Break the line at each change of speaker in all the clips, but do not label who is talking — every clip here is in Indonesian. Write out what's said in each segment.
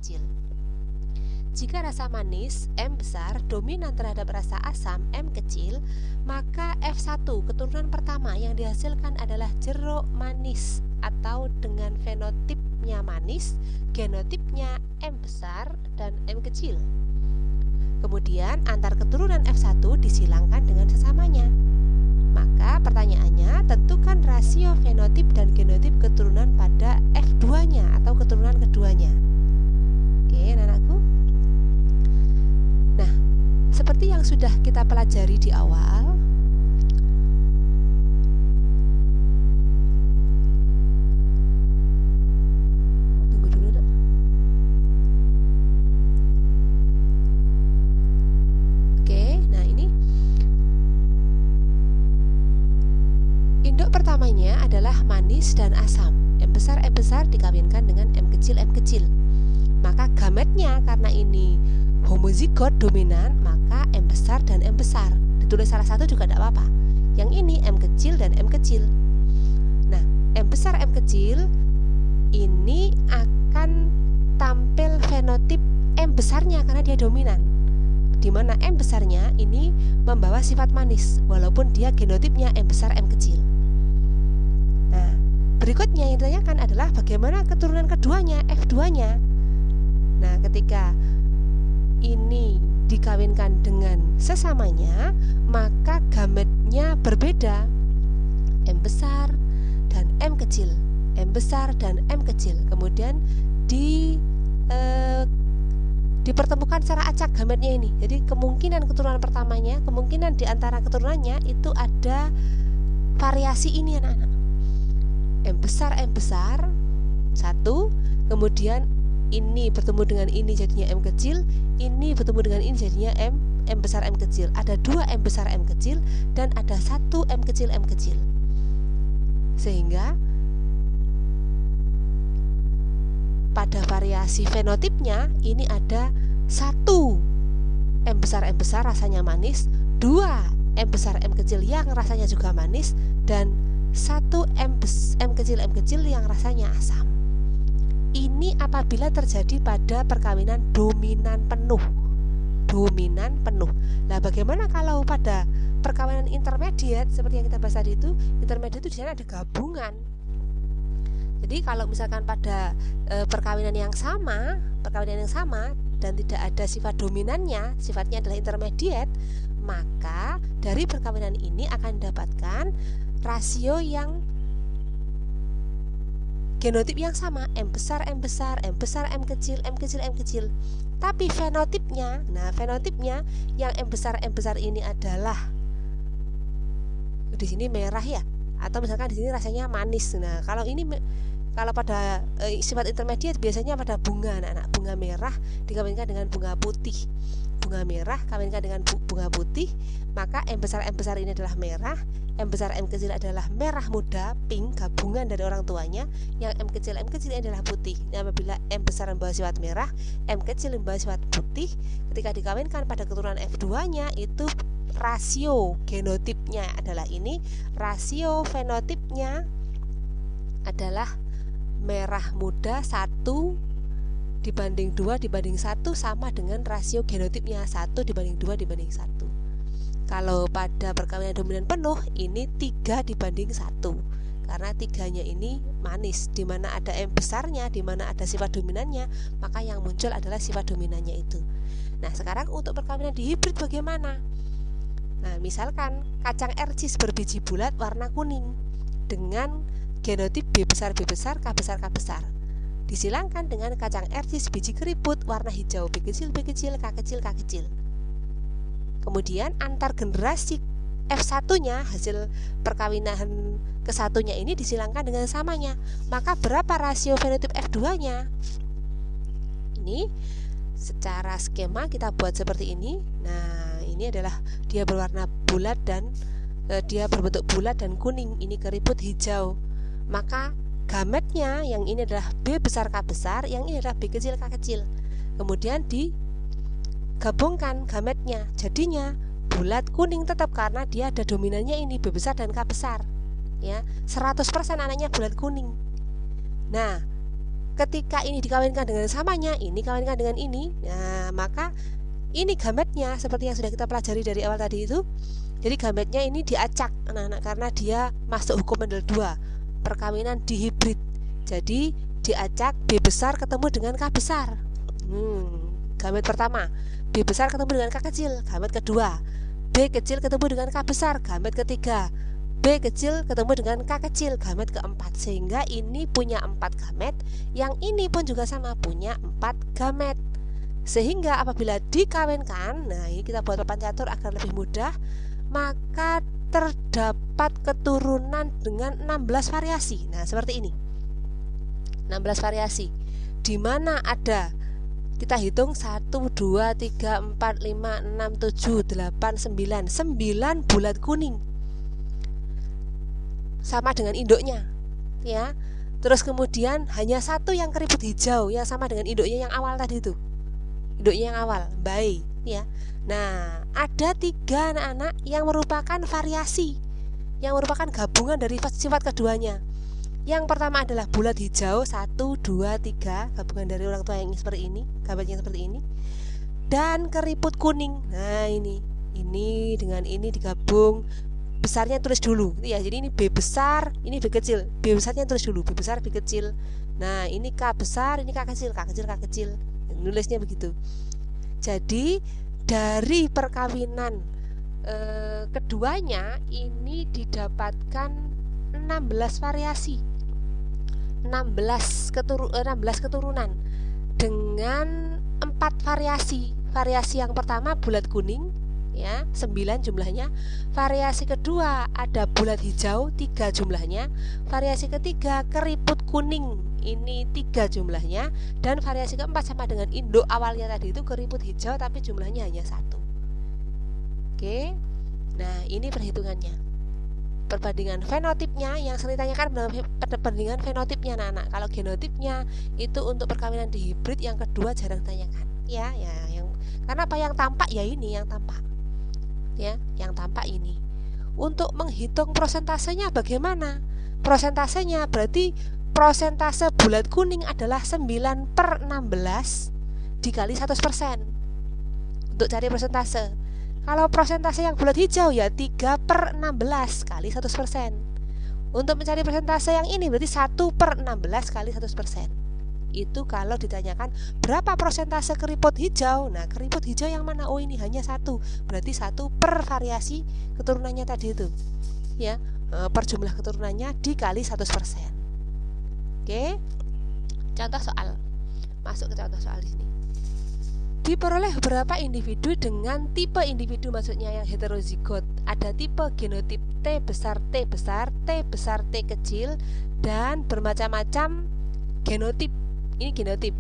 kecil. Jika rasa manis M besar dominan terhadap rasa asam M kecil, maka F1 keturunan pertama yang dihasilkan adalah jeruk manis atau dengan fenotipnya manis, genotipnya M besar dan M kecil. Kemudian antar keturunan F1 disilangkan dengan sesamanya. Maka pertanyaannya, tentukan rasio fenotip dan genotip keturunan pada F2-nya atau keturunan keduanya. Oke, anak-anakku. Nah, seperti yang sudah kita pelajari di awal, tunggu dulu, Nak. Oke, nah ini induk pertamanya adalah manis dan asam. M besar dikawinkan dengan M kecil. Maka gametnya karena ini homozigot dominan, maka M besar dan M besar. Ditulis salah satu juga tidak apa-apa. Yang ini M kecil dan M kecil. Nah, M besar M kecil ini akan tampil fenotip M besarnya karena dia dominan, di mana M besarnya ini membawa sifat manis walaupun dia genotipnya M besar M kecil. Nah, berikutnya yang ditanyakan adalah bagaimana keturunan keduanya F2-nya. Nah, ketika ini dikawinkan dengan sesamanya, maka gametnya berbeda, M besar dan M kecil, M besar dan M kecil. Kemudian dipertemukan secara acak gametnya ini. Jadi kemungkinan keturunan pertamanya, kemungkinan di antara keturunannya itu ada variasi ini, anak-anak. M besar satu, kemudian ini bertemu dengan ini jadinya M kecil, ini bertemu dengan ini jadinya M besar M kecil. Ada 2 M besar M kecil dan ada 1 M kecil M kecil. Sehingga pada variasi fenotipnya ini ada 1 M besar rasanya manis, 2 M besar M kecil yang rasanya juga manis, dan 1 M kecil yang rasanya asam. Ini apabila terjadi pada perkawinan dominan penuh. Nah, bagaimana kalau pada perkawinan intermediate seperti yang kita bahas tadi itu? Intermediate itu di sana ada gabungan. Jadi kalau misalkan pada perkawinan yang sama dan tidak ada sifat dominannya, sifatnya adalah intermediate, maka dari perkawinan ini akan didapatkan rasio yang genotip yang sama, M besar M kecil. Tapi fenotipnya yang M besar ini adalah di sini merah ya, atau misalkan di sini rasanya manis. Nah, kalau pada sifat intermediate biasanya pada bunga, anak-anak, bunga merah dikawinkan dengan bunga putih. Bunga merah kawinkan dengan bunga putih, maka M besar ini adalah merah, M besar M kecil adalah merah muda, pink, gabungan dari orang tuanya. Yang M kecil ini adalah putih. Nah, apabila M besar membawa sifat merah, M kecil membawa sifat putih, ketika dikawinkan pada keturunan F2-nya itu rasio genotipnya adalah ini, rasio fenotipnya adalah merah muda 1 dibanding 2 dibanding 1 sama dengan rasio genotipnya 1 dibanding 2 dibanding 1. Kalau pada perkawinan dominan penuh ini 3 dibanding 1, karena 3-nya ini manis, di mana ada M besarnya, di mana ada sifat dominannya, maka yang muncul adalah sifat dominannya itu. Nah, sekarang untuk perkawinan di hibrid bagaimana? Nah, misalkan kacang ercis berbiji bulat warna kuning dengan genotip B besar K besar disilangkan dengan kacang ercis biji keriput warna hijau B kecil K kecil. Kemudian antar generasi F1-nya, hasil perkawinan ke-1-nya ini disilangkan dengan samanya. Maka berapa rasio fenotip F2-nya? Ini secara skema kita buat seperti ini. Nah, ini adalah dia berwarna bulat dan dia berbentuk bulat dan kuning. Ini keriput hijau. Maka gametnya yang ini adalah B besar K besar, yang ini adalah B kecil K kecil. Kemudian digabungkan gametnya, jadinya bulat kuning tetap karena dia ada dominannya ini B besar dan K besar. Ya, 100% anaknya bulat kuning. Nah, ketika ini dikawinkan dengan samanya, ini kawinkan dengan ini, nah maka ini gametnya seperti yang sudah kita pelajari dari awal tadi itu. Jadi gametnya ini diacak anak-anak karena dia masuk hukum Mendel 2, perkawinan dihibrid. Jadi diacak B besar ketemu dengan K besar. Gamet pertama, B besar ketemu dengan K kecil, gamet kedua. B kecil ketemu dengan K besar, gamet ketiga. B kecil ketemu dengan K kecil, gamet keempat. Sehingga ini punya 4 gamet, yang ini pun juga sama punya 4 gamet. Sehingga apabila dikawinkan, nah ini kita buat papan catur agar lebih mudah, maka terdapat keturunan dengan 16 variasi. Nah seperti ini, 16 variasi, di mana ada, kita hitung 1, 2, 3, 4, 5, 6, 7, 8, 9 9 bulat kuning sama dengan induknya ya. Terus kemudian hanya 1 yang keriput hijau yang sama dengan induknya yang awal tadi itu, induknya yang awal bayi ya. Nah ada 3 anak-anak yang merupakan variasi, yang merupakan gabungan dari sifat keduanya. Yang pertama adalah bulat hijau 1, 2, 3, gabungan dari orang tua yang seperti ini, gambarnya seperti ini. Dan keriput kuning. Nah ini dengan ini digabung, besarnya tulis dulu ya. Jadi ini B besar, ini B kecil. B besarnya tulis dulu, B besar, B kecil. Nah ini K besar, ini K kecil, K kecil, K kecil. Nulisnya begitu. Jadi dari perkawinan keduanya ini didapatkan 16 variasi, 16 keturunan dengan 4 variasi. Variasi yang pertama bulat kuning ya, 9 jumlahnya. Variasi kedua ada bulat hijau, 3 jumlahnya. Variasi ketiga keriput kuning, ini 3 jumlahnya. Dan variasi keempat sama dengan induk awalnya tadi itu, keriput hijau tapi jumlahnya hanya 1. Oke. Nah ini perhitungannya, perbandingan fenotipnya. Yang sering ditanyakan perbandingan fenotipnya anak-anak. Kalau genotipnya itu untuk perkawinan dihibrid, yang kedua jarang ditanyakan ya yang karena apa, yang tampak ya ini yang tampak ya, yang tampak ini. Untuk menghitung prosentasenya bagaimana? Prosentasenya berarti prosentase bulat kuning adalah 9/16 dikali 100% untuk cari prosentase. Kalau prosentase yang bulat hijau ya 3/16 kali 100%. Untuk mencari persentase yang ini berarti 1/16 kali 100%. Itu kalau ditanyakan berapa persentase keriput hijau. Nah keriput hijau yang mana? Oh ini hanya 1, berarti 1 per variasi keturunannya tadi itu ya, per jumlah keturunannya dikali 100%. Oke, contoh soal, masuk ke contoh soal di sini. Diperoleh beberapa individu dengan tipe individu, maksudnya yang heterozigot. Ada tipe genotip T besar, T besar, T besar, T kecil, dan bermacam-macam genotip. Ini genotip.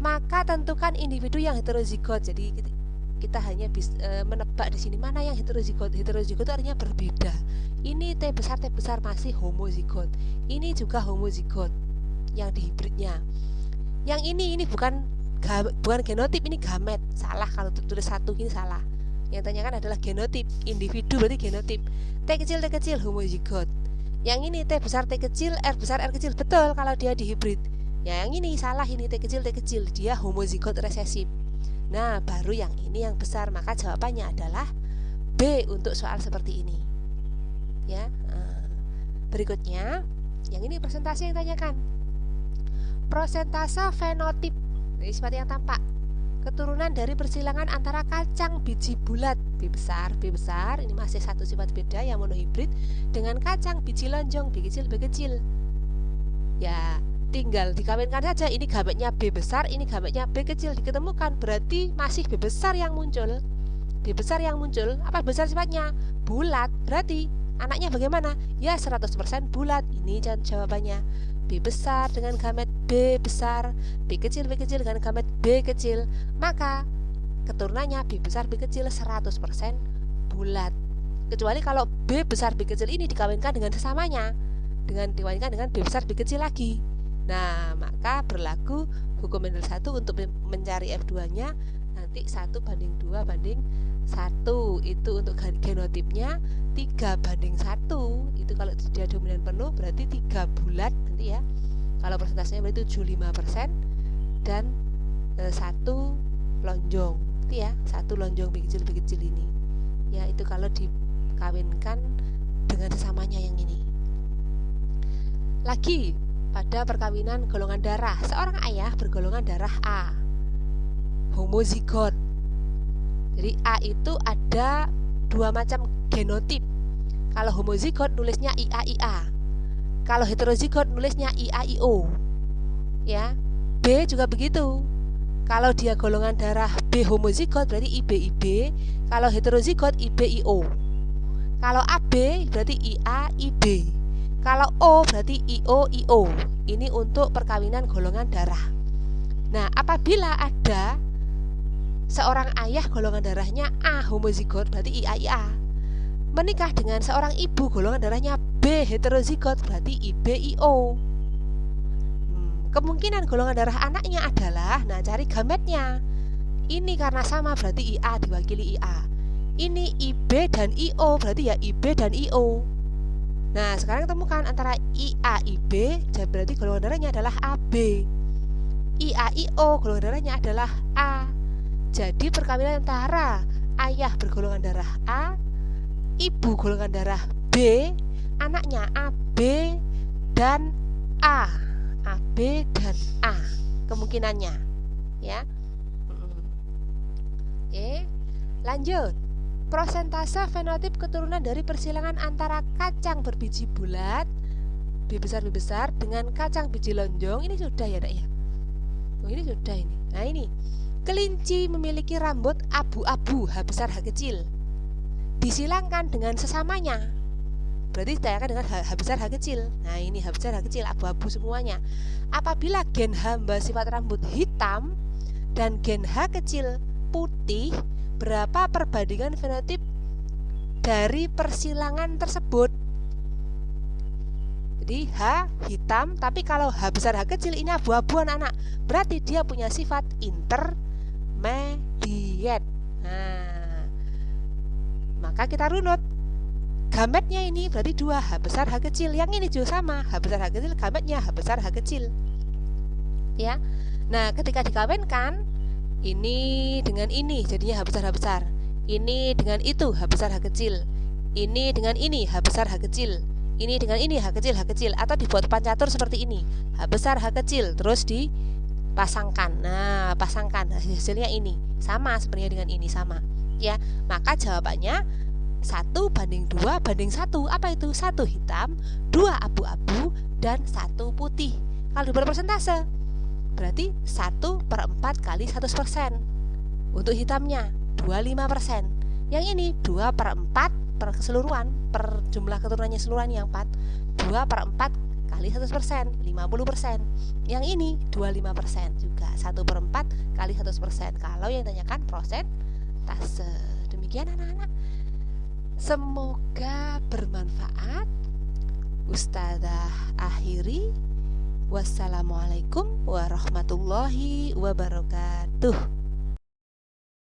Maka tentukan individu yang heterozigot. Jadi kita hanya menebak di sini mana yang heterozigot. Heterozigot itu artinya berbeda. Ini T besar masih homozigot. Ini juga homozigot yang dihibridnya. Yang ini bukan genotip, ini gamet. Salah kalau tulis 1 ini salah. Yang tanyakan adalah genotip, individu berarti genotip. T kecil homozigot. Yang ini T besar T kecil, R besar R kecil, betul kalau dia dihibrid. Ya, yang ini salah, ini T kecil dia homozigot resesif. Nah baru yang ini yang besar, maka jawabannya adalah B untuk soal seperti ini ya. Berikutnya yang ini persentase yang ditanyakan, prosentase fenotip. Jadi seperti yang tampak, keturunan dari persilangan antara kacang biji bulat B besar, ini masih satu sifat beda yang monohibrid, dengan kacang biji lonjong B kecil. Ya tinggal dikawinkan saja, ini gametnya B besar, ini gametnya B kecil diketemukan, berarti masih B besar yang muncul. B besar yang muncul, apa besar sifatnya? Bulat, berarti anaknya bagaimana? Ya 100% bulat. Ini jawabannya, B besar dengan gamet B besar, B kecil dengan gamet B kecil, maka keturunannya B besar B kecil 100% bulat. Kecuali kalau B besar B kecil ini dikawinkan dengan sesamanya, dikawinkan dengan B besar B kecil lagi. Nah maka berlaku hukum Mendel 1 untuk mencari F2-nya, nanti 1/2 1 itu untuk genotipnya, 3/1 itu kalau dia dominan penuh berarti 3 bulat nanti ya, Kalau persentasenya berarti 75% dan 1 lonjong. Itu ya, 1 lonjong biji kecil ini. Ya, itu kalau dikawinkan dengan sesamanya yang ini. Lagi pada perkawinan golongan darah, seorang ayah bergolongan darah A, homozigot. Jadi A itu ada 2 macam genotip. Kalau homozigot nulisnya IA. Kalau heterozigot nulisnya IAIO. Ya. B juga begitu. Kalau dia golongan darah B homozigot berarti IBIB. Kalau heterozigot IBIO. Kalau AB berarti IAIB. Kalau O berarti IOIO. Ini untuk perkawinan golongan darah. Nah, apabila ada seorang ayah golongan darahnya A homozigot berarti IAIA, menikah dengan seorang ibu golongan darahnya B heterozigot berarti IBIO. Kemungkinan golongan darah anaknya adalah, nah cari gametnya. Ini karena sama berarti IA diwakili IA. Ini IB dan IO berarti ya IB dan IO. Nah, sekarang temukan antara IA IB, jadi berarti golongan darahnya adalah AB. IA IO golongan darahnya adalah A. Jadi perkawinan antara ayah bergolongan darah A, ibu golongan darah B, anaknya AB dan A. AB dan A kemungkinannya, ya. Oke, lanjut. Prosentase fenotip keturunan dari persilangan antara kacang berbiji bulat B besar dengan kacang biji lonjong. Ini sudah ya, Nak ya? Oh, ini sudah ini. Nah, ini. Kelinci memiliki rambut abu-abu H besar H kecil. Disilangkan dengan sesamanya. Berarti ditanyakan dengan H besar H kecil. Nah, ini H besar H kecil abu-abu semuanya. Apabila gen H sifat rambut hitam dan gen H kecil putih, berapa perbandingan fenotip dari persilangan tersebut? Jadi H hitam, tapi kalau H besar H kecil ini abu-abu anak-anak, berarti dia punya sifat intermediate. Nah, maka kita runut. Gametnya ini berarti 2 H besar H kecil. Yang ini juga sama, H besar H kecil, gametnya H besar H kecil. Ya. Nah, ketika dikawinkan, ini dengan ini jadinya H besar H besar. Ini dengan itu H besar H kecil. Ini dengan ini H besar H kecil. Ini dengan ini H kecil H kecil. Atau dibuat pancatur seperti ini, H besar H kecil, terus dipasangkan. Nah, pasangkan hasilnya ini sama sebenarnya dengan ini sama. Ya, maka jawabannya 1:2:1. Apa itu? 1 hitam, 2 abu-abu, dan 1 putih. Kalau dibuat persentase berarti 1/4 kali 100%. Untuk hitamnya 25%. Yang ini 2/4 per keseluruhan, per jumlah keturunannya keseluruhan yang 4. 2/4 kali 100%, 50%. Yang ini 25% juga, 1/4 kali 100%. Kalau yang ditanyakan prosentase. Demikian anak-anak. Semoga bermanfaat. Ustazah akhiri. Wassalamualaikum warahmatullahi wabarakatuh.